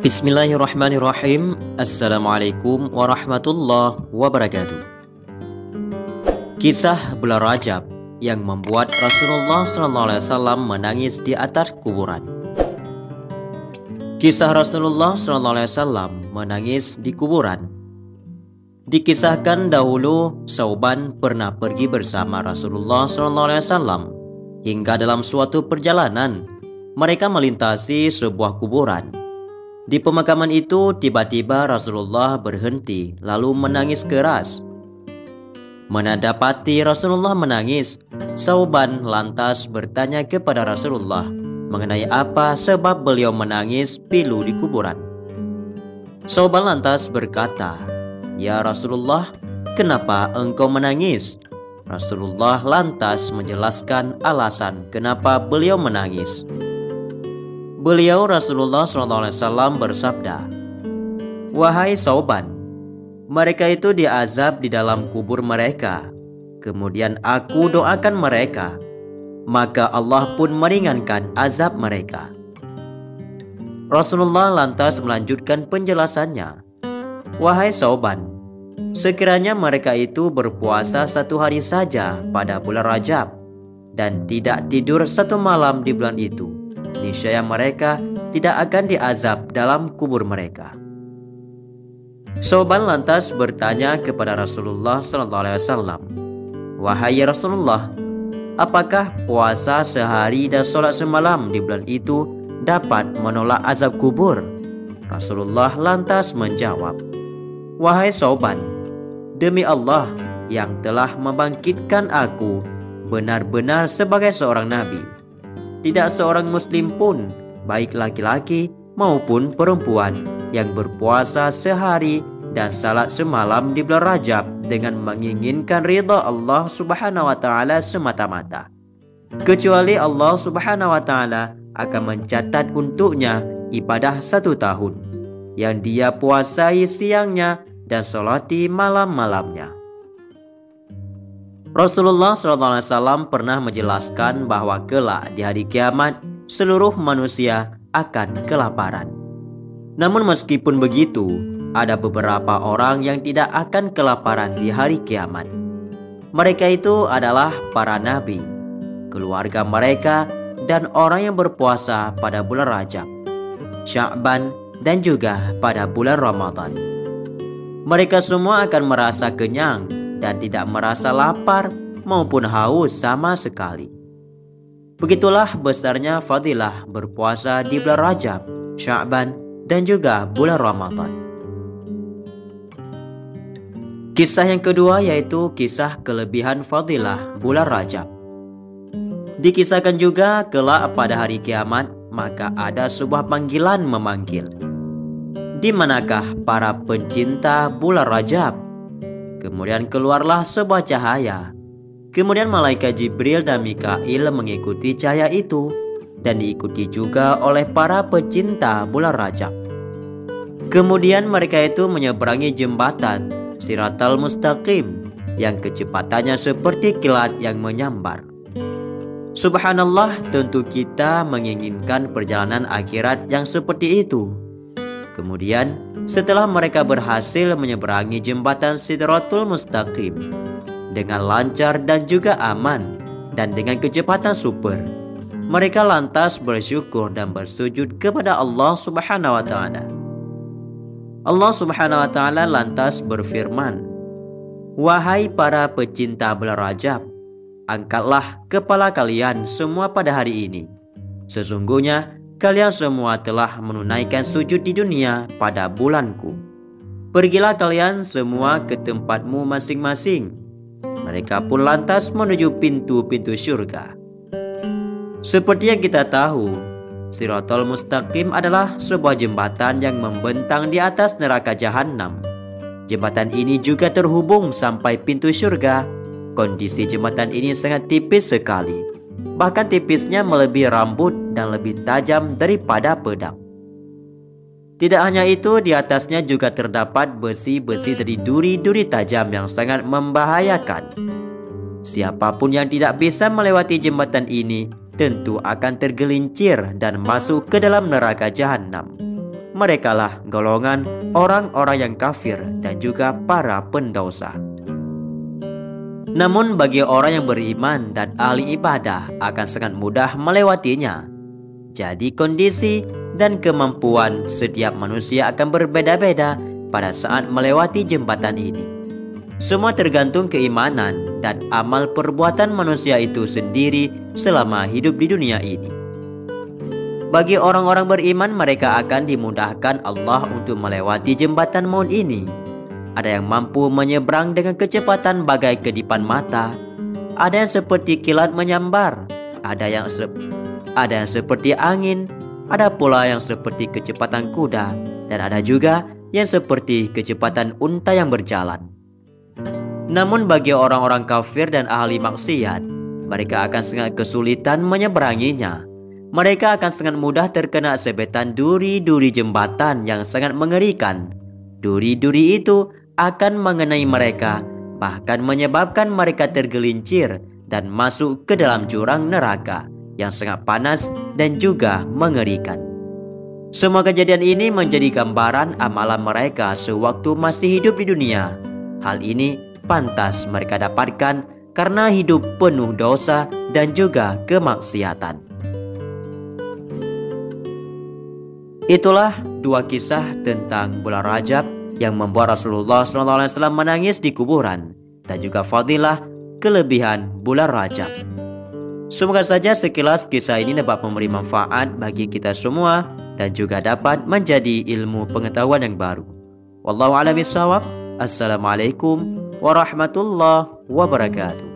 Bismillahirrahmanirrahim. Assalamualaikum warahmatullahi wabarakatuh. Kisah bulan Rajab yang membuat Rasulullah SAW menangis di atas kuburan. Kisah Rasulullah SAW menangis di kuburan. Dikisahkan dahulu Sauban pernah pergi bersama Rasulullah SAW hingga dalam suatu perjalanan mereka melintasi sebuah kuburan. Di pemakaman itu tiba-tiba Rasulullah berhenti lalu menangis keras. Menadapati Rasulullah menangis, Sauban lantas bertanya kepada Rasulullah mengenai apa sebab beliau menangis pilu di kuburan. Sauban lantas berkata, "Ya Rasulullah, kenapa engkau menangis?" Rasulullah lantas menjelaskan alasan kenapa beliau menangis. Beliau Rasulullah SAW bersabda, "Wahai Sauban, mereka itu diazab di dalam kubur mereka. Kemudian aku doakan mereka, maka Allah pun meringankan azab mereka." Rasulullah lantas melanjutkan penjelasannya, "Wahai Sauban, sekiranya mereka itu berpuasa 1 hari saja pada bulan Rajab dan tidak tidur 1 malam di bulan itu, niscaya mereka tidak akan diazab dalam kubur mereka." Sauban lantas bertanya kepada Rasulullah SAW, "Wahai Rasulullah, apakah puasa sehari dan sholat semalam di bulan itu dapat menolak azab kubur?" Rasulullah lantas menjawab, "Wahai Sauban, demi Allah yang telah membangkitkan aku benar-benar sebagai seorang nabi, tidak seorang muslim pun, baik laki-laki maupun perempuan, yang berpuasa sehari dan salat semalam di bulan Rajab dengan menginginkan ridha Allah Subhanahu wa taala semata-mata, kecuali Allah Subhanahu wa taala akan mencatat untuknya ibadah 1 tahun yang dia puasai siangnya dan salati malam-malamnya." Rasulullah SAW pernah menjelaskan bahwa kelak di hari kiamat seluruh manusia akan kelaparan. Namun meskipun begitu, ada beberapa orang yang tidak akan kelaparan di hari kiamat. Mereka itu adalah para nabi, keluarga mereka, dan orang yang berpuasa pada bulan Rajab, Sya'ban, dan juga pada bulan Ramadan. Mereka semua akan merasa kenyang dan tidak merasa lapar maupun haus sama sekali. Begitulah besarnya fadilah berpuasa di bulan Rajab, Sya'ban, dan juga bulan Ramadan. Kisah yang kedua yaitu kisah kelebihan fadilah bulan Rajab. Dikisahkan juga kelak pada hari kiamat maka ada sebuah panggilan memanggil, "Di manakah para pencinta bulan Rajab?" Kemudian keluarlah sebuah cahaya. Kemudian malaikat Jibril dan Mikail mengikuti cahaya itu dan diikuti juga oleh para pecinta bulan Rajab. Kemudian mereka itu menyeberangi jembatan Shiratal Mustaqim yang kecepatannya seperti kilat yang menyambar. Subhanallah, tentu kita menginginkan perjalanan akhirat yang seperti itu. Kemudian setelah mereka berhasil menyeberangi jembatan Sidratul Mustaqim dengan lancar dan juga aman dan dengan kecepatan super, mereka lantas bersyukur dan bersujud kepada Allah Subhanahu wa taala. Allah Subhanahu wa taala lantas berfirman, "Wahai para pecinta bulan Rajab, angkatlah kepala kalian semua pada hari ini. Sesungguhnya kalian semua telah menunaikan sujud di dunia pada bulanku. Pergilah kalian semua ke tempatmu masing-masing." Mereka pun lantas menuju pintu-pintu syurga. Seperti yang kita tahu, Shiratal Mustaqim adalah sebuah jembatan yang membentang di atas neraka Jahannam. Jembatan ini juga terhubung sampai pintu syurga. Kondisi jembatan ini sangat tipis sekali, bahkan tipisnya melebihi rambut dan lebih tajam daripada pedang. Tidak hanya itu, di atasnya juga terdapat besi-besi dari duri-duri tajam yang sangat membahayakan. Siapapun yang tidak bisa melewati jembatan ini tentu akan tergelincir dan masuk ke dalam neraka Jahannam. merekalah golongan orang-orang yang kafir dan juga para pendosa. Namun bagi orang yang beriman dan ahli ibadah akan sangat mudah melewatinya. Jadi kondisi dan kemampuan setiap manusia akan berbeda-beda pada saat melewati jembatan ini. Semua tergantung keimanan dan amal perbuatan manusia itu sendiri selama hidup di dunia ini. Bagi orang-orang beriman, mereka akan dimudahkan Allah untuk melewati jembatan maut ini. Ada yang mampu menyeberang dengan kecepatan bagai kedipan mata. Ada yang seperti kilat menyambar. Ada yang seperti angin. Ada pula yang seperti kecepatan kuda. Dan ada juga yang seperti kecepatan unta yang berjalan. Namun bagi orang-orang kafir dan ahli maksiat, mereka akan sangat kesulitan menyeberanginya. Mereka akan sangat mudah terkena sebetan duri-duri jembatan yang sangat mengerikan. Duri-duri itu akan mengenai mereka, bahkan menyebabkan mereka tergelincir dan masuk ke dalam jurang neraka yang sangat panas dan juga mengerikan. Semua kejadian ini menjadi gambaran amalan mereka sewaktu masih hidup di dunia. Hal ini pantas mereka dapatkan karena hidup penuh dosa dan juga kemaksiatan. Itulah dua kisah tentang bulan Rajab yang membuat Rasulullah SAW menangis di kuburan dan juga fadilah kelebihan bulan Rajab. Semoga saja sekilas kisah ini dapat memberi manfaat bagi kita semua dan juga dapat menjadi ilmu pengetahuan yang baru. Wallahu a'lam bishawab. Assalamualaikum warahmatullahi wabarakatuh.